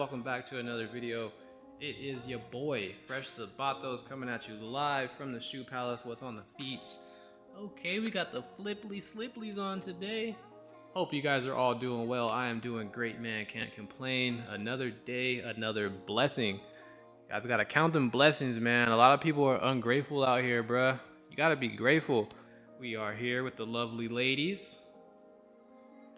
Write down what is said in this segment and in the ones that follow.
welcome back to another video. It is your boy Fresh Sabatos coming at you live from the Shoe Palace. What's on the feets? Okay, we got the flipply sliplies on today. Hope you guys are all doing well. I am doing great, man. Can't complain. Another day, another blessing. You guys gotta count them blessings, man. A lot of people are ungrateful out here, bruh. You gotta be grateful. We are here with the lovely ladies.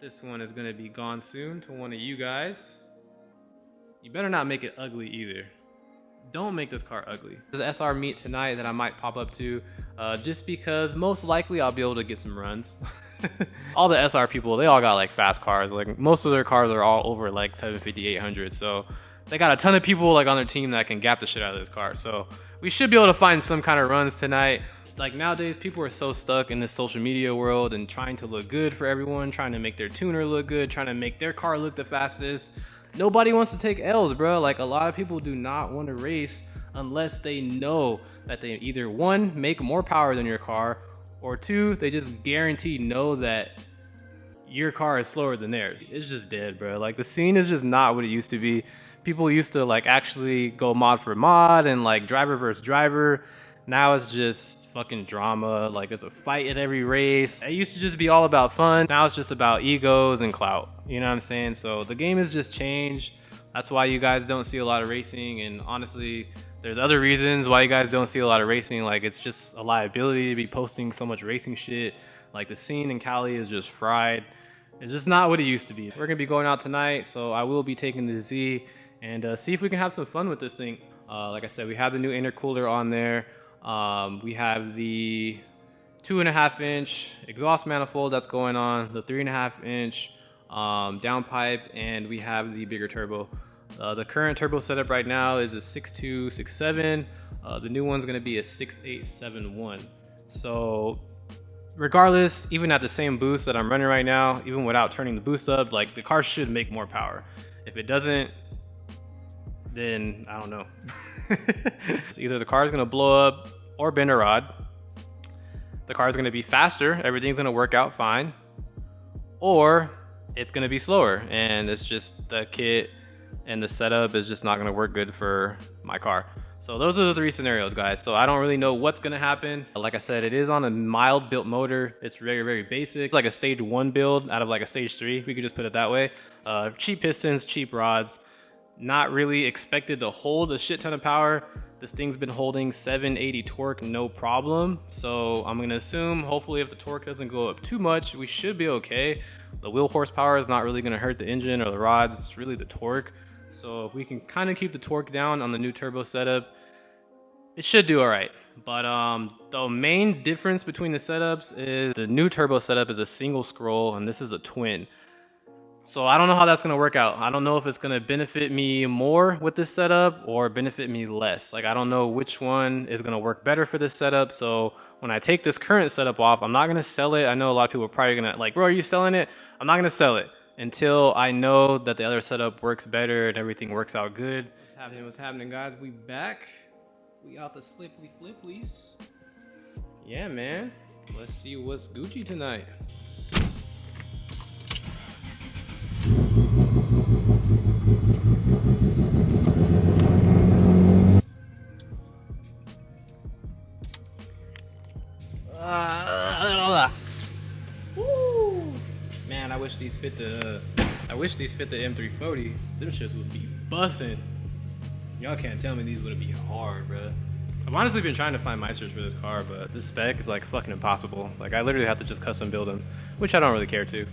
This one is gonna be gone soon to one of you guys. You better not make it ugly either. Don't make this car ugly. There's an SR meet tonight that I might pop up to, just because most likely I'll be able to get some runs. All the SR people, they all got like fast cars. Like most of their cars are all over like 750, 800. So they got a ton of people like on their team that can gap the shit out of this car. So we should be able to find some kind of runs tonight. It's like nowadays people are so stuck in this social media world and trying to look good for everyone, trying to make their tuner look good, trying to make their car look the fastest. Nobody wants to take L's, bro. Like a lot of people do not want to race unless they know that they either one, make more power than your car, or two, they just guaranteed know that your car is slower than theirs. It's just dead, bro. Like the scene is just not what it used to be. People used to like actually go mod for mod and like driver versus driver. Now it's just fucking drama. Like it's a fight at every race. It used to just be all about fun. Now it's just about egos and clout. You know what I'm saying? So the game has just changed. That's why you guys don't see a lot of racing. And honestly, there's other reasons why you guys don't see a lot of racing. Like it's just a liability to be posting so much racing shit. Like the scene in Cali is just fried. It's just not what it used to be. We're gonna be going out tonight, so I will be taking the Z and see if we can have some fun with this thing. Like I said, we have the new intercooler on there. We have the 2.5 inch exhaust manifold that's going on, the 3.5 inch downpipe, and we have the bigger turbo. The current turbo setup right now is a 6.267. The new one's going to be a 6.871. So regardless, even at the same boost that I'm running right now, even without turning the boost up, like the car should make more power. If it doesn't, then I don't know. Either the car is going to blow up or bend a rod. The car is going to be faster. Everything's going to work out fine. Or it's going to be slower. And it's just the kit and the setup is just not going to work good for my car. So those are the three scenarios, guys. So I don't really know what's going to happen. Like I said, it is on a mild built motor. It's very, very basic. It's like a stage 1 build out of like a stage 3. We could just put it that way. Cheap pistons, cheap rods. Not really expected to hold a shit ton of power. This thing's been holding 780 torque, no problem. So I'm gonna assume, hopefully if the torque doesn't go up too much, we should be okay. The wheel horsepower is not really gonna hurt the engine or the rods, it's really the torque. So if we can kind of keep the torque down on the new turbo setup, it should do all right. But the main difference between the setups is the new turbo setup is a single scroll and this is a twin. So I don't know how that's going to work out. I don't know if it's going to benefit me more with this setup or benefit me less. Like I don't know which one is going to work better for this setup. So when I take this current setup off, I'm not going to sell it. I know a lot of people are probably going to like, bro, are you selling it? I'm not going to sell it until I know that the other setup works better and everything works out good. What's happening, guys? We back. We out the slipply flipplies. Yeah, man. Let's see what's Gucci tonight. Woo! Man, I wish these fit the M340. Them shits would be bussin'. Y'all can't tell me these would be hard, bro. I've honestly been trying to find Meisters for this car, but this spec is like fucking impossible. Like I literally have to just custom build them, which I don't really care to.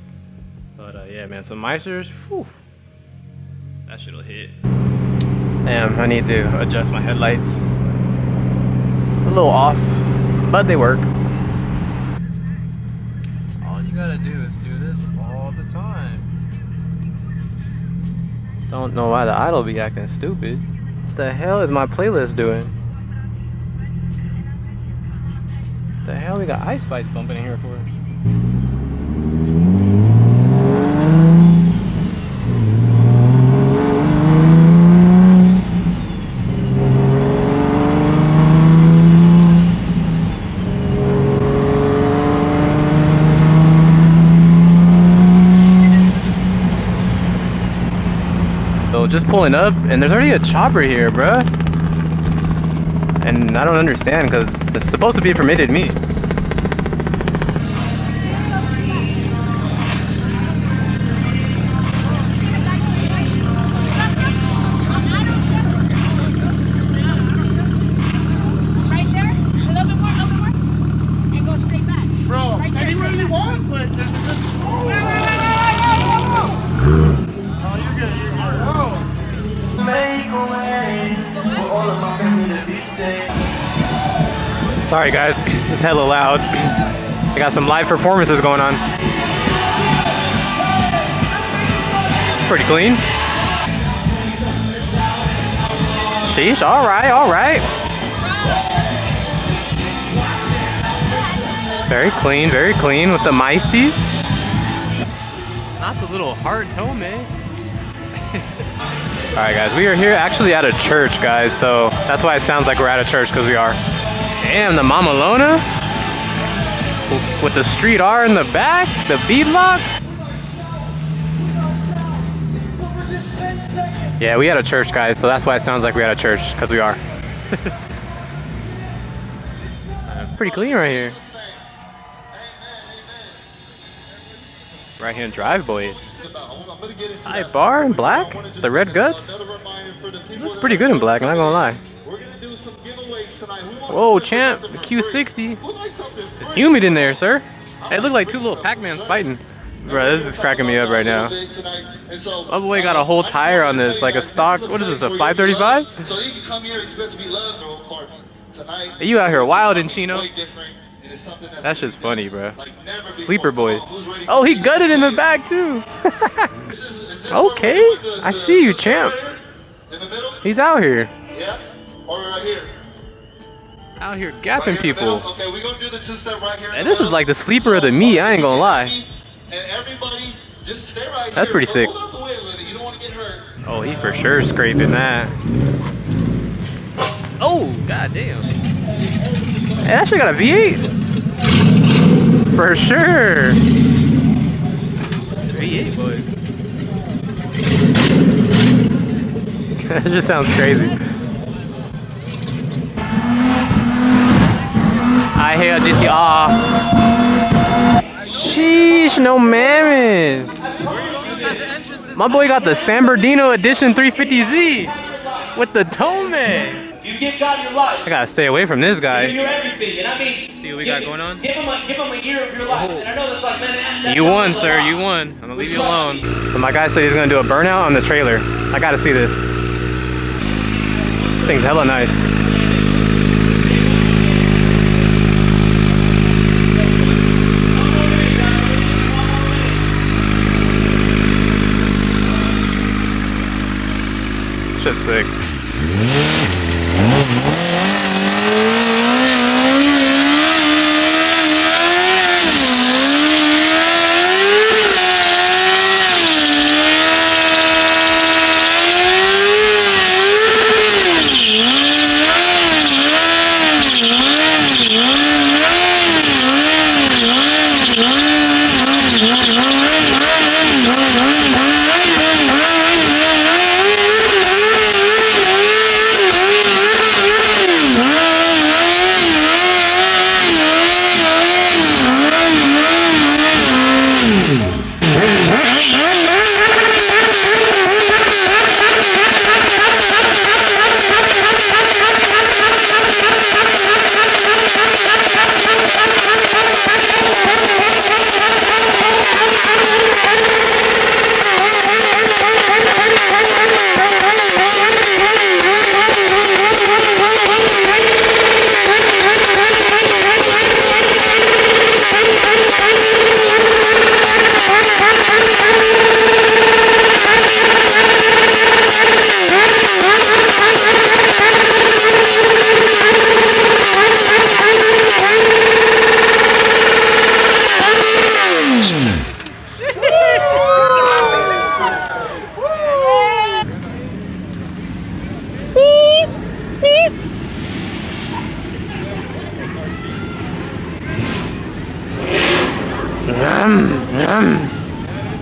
But yeah, man, so Meisters, whew, that shit'll hit. Damn, I need to adjust my headlights. A little off, but they work. All you gotta do is do this all the time. Don't know why the idle be acting stupid. What the hell is my playlist doing? What the hell we got Ice Spice bumping in here for? pulling up, and there's already a chopper here, bruh. And I don't understand, because it's supposed to be a permitted meet. Sorry guys, it's hella loud. I got some live performances going on. Pretty clean. Sheesh, alright, alright. Very clean with the Meisties. Not the little hard toe, man. Alright guys, we are here actually at a church, guys, so that's why it sounds like we're at a church, because we are. Damn, the Mama Lona with the Street R in the back, the beadlock. Yeah, we had a church, guys, so that's why it sounds like we had a church, because we are. Pretty clean right here. Right hand drive, boys. High bar in black, the red guts. Looks pretty good in black, I'm not gonna lie. Whoa, champ, the Q60. It's humid in there, sir. They look like two little Pac-Mans fighting. Bro, this is cracking me up right now. My boy got a whole tire on this, like a stock, what is this, a 535? You out here wild in Chino? That's just funny, bro. Sleeper boys. Oh, he gutted in the back too. Okay, I see you, champ. He's out here. Out here gapping people. And this is like the sleeper of the meet, I ain't gonna lie. That's pretty sick. Oh, he for sure scraping that. Oh, goddamn. Hey, that shit got a V8. For sure. V8, boy. That just sounds crazy. I hear GTR. Sheesh, no mammoths. My boy got the San Bernardino Edition 350Z with the Tome. You give God your life. I gotta stay away from this guy. You're everything, and I mean, see what we got going on? Give him a year of your life. And I know that's like, man, you won, sir. You won. I'm gonna leave you alone. So my guy said he's gonna do a burnout on the trailer. I gotta see this. This thing's hella nice. Just sick.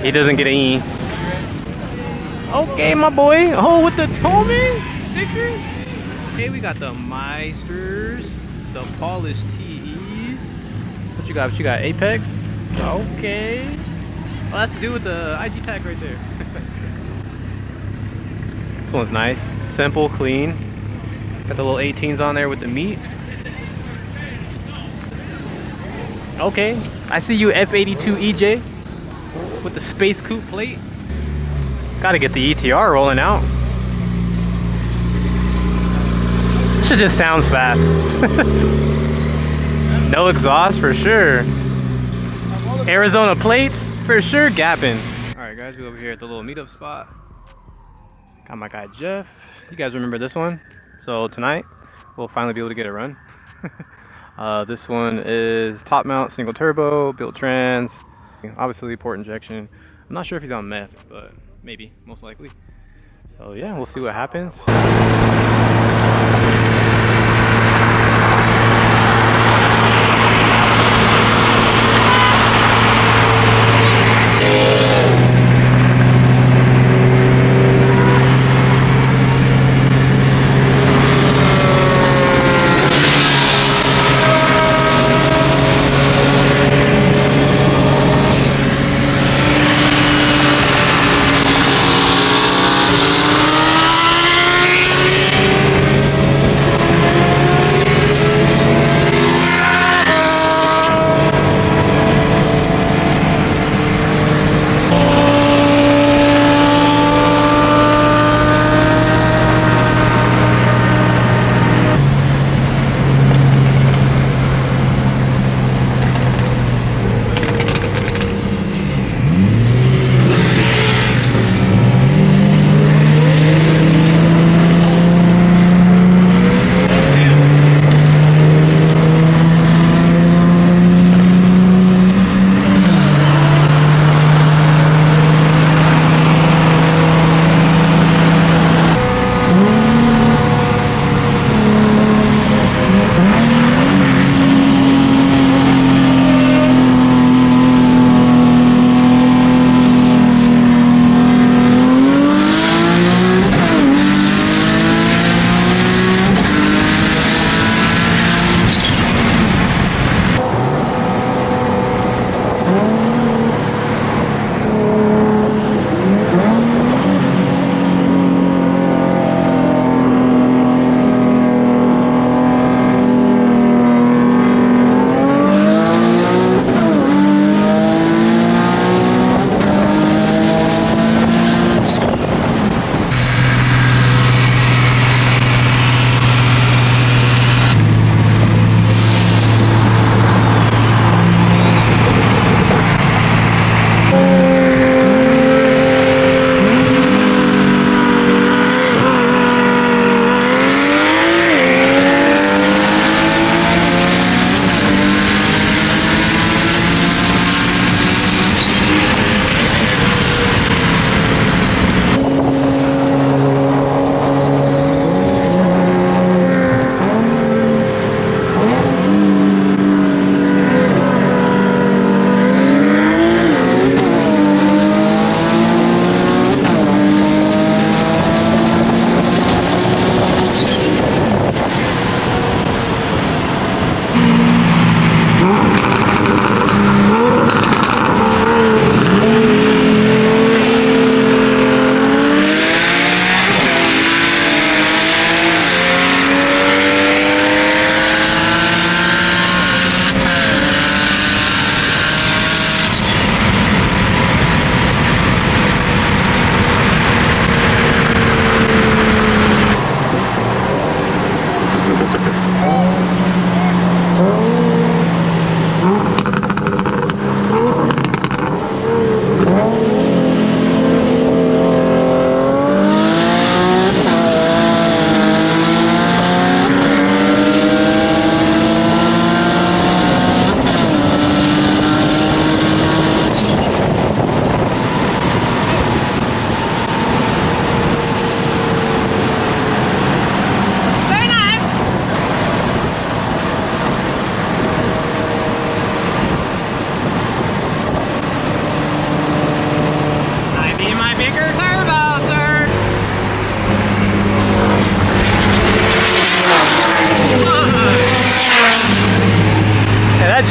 He doesn't get an E. Okay, my boy. Oh, with the Tolman sticker. Okay, we got the Meisters, the polished TEs. What you got? What you got? Apex. Okay. Oh, that's to do with the IG tag right there. This one's nice, simple, clean. Got the little 18s on there with the meat. Okay, I see you F82 EJ with the Space Coupe plate. Gotta get the ETR rolling out. Shit just sounds fast. No exhaust for sure. Arizona plates for sure gapping. Alright guys, we're over here at the little meetup spot. Got my guy Jeff. You guys remember this one? So tonight, we'll finally be able to get a run. This one is top mount, single turbo, built trans, obviously port injection. I'm not sure if he's on meth, but maybe, most likely. So yeah, we'll see what happens.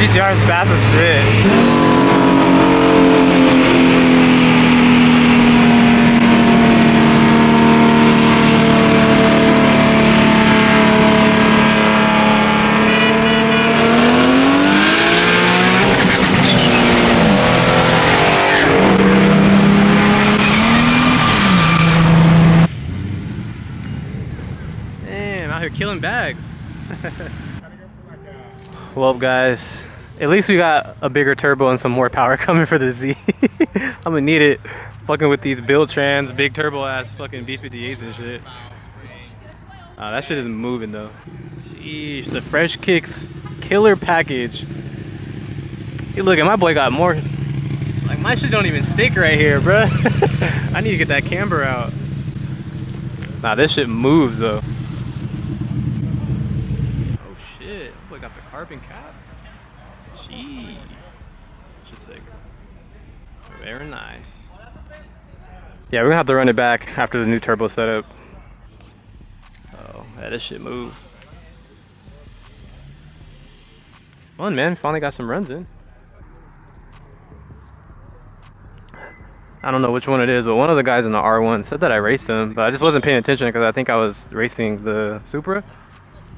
GTR is fast as shit. Damn, out here killing bags. Well, guys, at least we got a bigger turbo and some more power coming for the Z. I'm gonna need it fucking with these build trans, big turbo ass fucking B58s and shit. That shit isn't moving though. Sheesh, the Fresh Kicks killer package. See, look at my boy got more. Like, my shit don't even stick right here, bruh. I need to get that camber out. Nah, this shit moves though. Oh shit, boy got the carbon cap. Gee, shit's sick. Very nice. Yeah, we're gonna have to run it back after the new turbo setup. Oh, yeah, this shit moves. Fun, man. Finally got some runs in. I don't know which one it is, but one of the guys in the R1 said that I raced him, but I just wasn't paying attention because I think I was racing the Supra.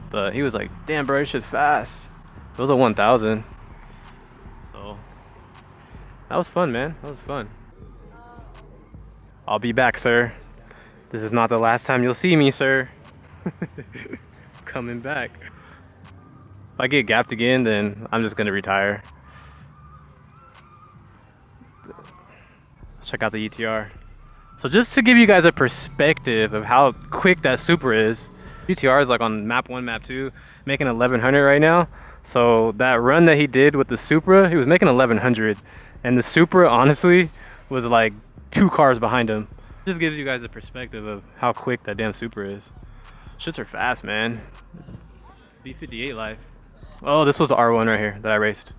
But he was like, damn, bro, this shit's fast. It was a 1000. So that was fun, man. That was fun. I'll be back, sir. This is not the last time you'll see me, sir. Coming back. If I get gapped again, then I'm just gonna retire. Let's check out the ETR. So just to give you guys a perspective of how quick that Supra is, GTR is like on map 1, map 2, making 1100 right now. So that run that he did with the Supra, he was making 1100. And the Supra, honestly, was like 2 cars behind him. Just gives you guys a perspective of how quick that damn Supra is. Shits are fast, man. B58 life. Oh, this was the R1 right here that I raced.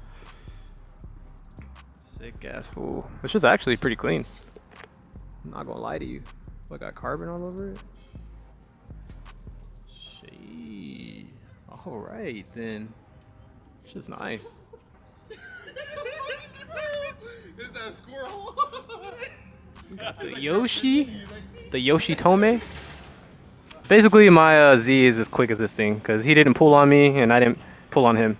Sick ass fool. This is actually pretty clean. I'm not gonna lie to you. Look, got carbon all over it. Shit. Alright then. It's just nice. Is that a squirrel? Got the Yoshi. The Yoshi Tome. Basically, my Z is as quick as this thing because he didn't pull on me and I didn't pull on him.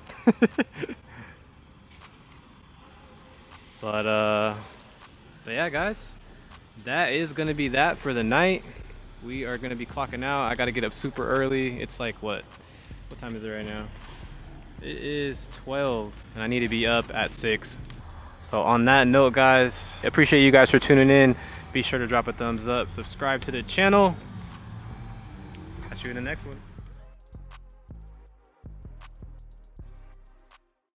But yeah, guys, that is gonna be that for the night. We are gonna be clocking out. I gotta get up super early. It's like what time is it right now? It is 12 and I need to be up at 6. So on that note, guys, appreciate you guys for tuning in. Be sure to drop a thumbs up, subscribe to the channel. Catch you in the next one.